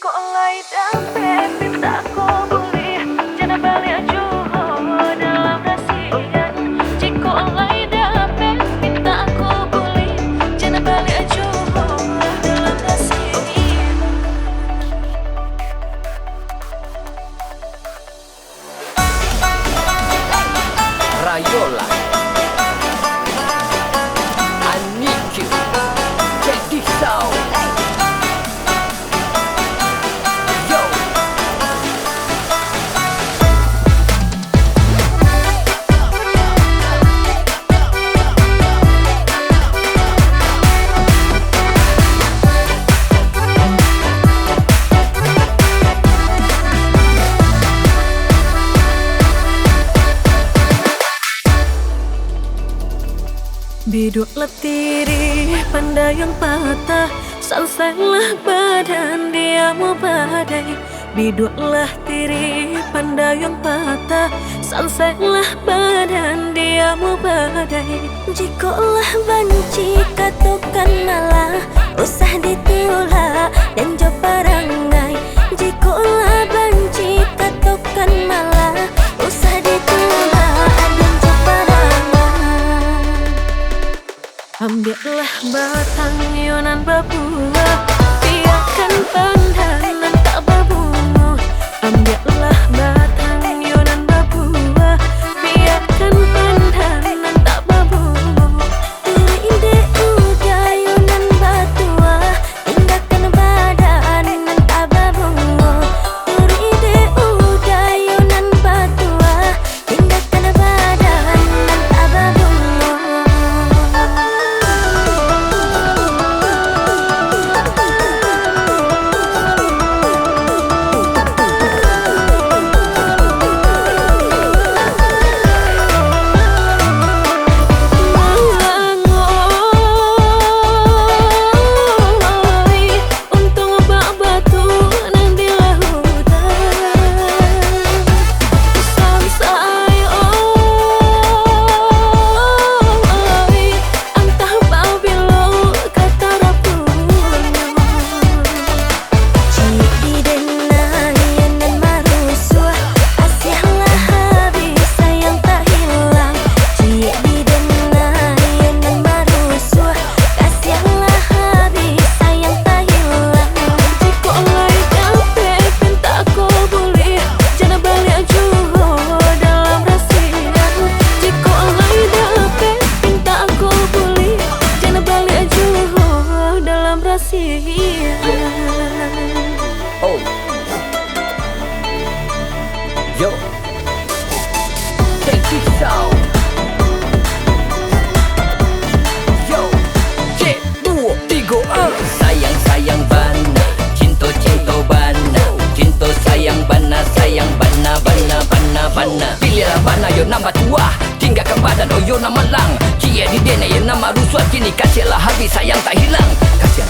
Jika oleh damai minta kau boleh jangan balik Johor dalam rasian. Jika oleh damai minta kau boleh jangan balik Johor dalam rasian. Rayola Aniki Jadi Sound. Yo Biduk letiri pandai yang patah, salsailah badan dia mau badai. Biduklah tiri pandai yang patah, salsailah badan dia mau badai. Jikolah banci katukan malah usah ditolak dan jo parangai. Jikolah banci katukan malah usah ditolak dan jo parangai. Ambillah batang yonan berbuah, biarkan pandangan tak berbunga. Ambillah batang yonan berbuah, biarkan pandangan tak berbunga. Ide udah yunan batua, tinggalkan badan nan tak berbunga. Ide udah yunan batua, tinggalkan badan nan tak berbunga. Untung abak batu nang di lautan. Sansai antah bau bilo kata rapunya. Cik denai yunan marusuah, asihlah habis sayang tak hilang. Cik denai yunan marusuah, asihlah habis sayang tak hilang. Jika oleh damai minta kau boleh jangan balik Johor dalam rasian. Jika oleh damai minta kau boleh jangan balik Johor dalam rasian. Oh Yo Jadi Sound. Yo Cik dua tiga Sayang sayang bana, cinta cinta bana, cinta sayang bana bana. Pilihlah bana yo nama tua, tinggalkan badan oh yo nama lang. Cie di dene yo nama rusuh, kini kasihlah habis sayang tak hilang. Kasih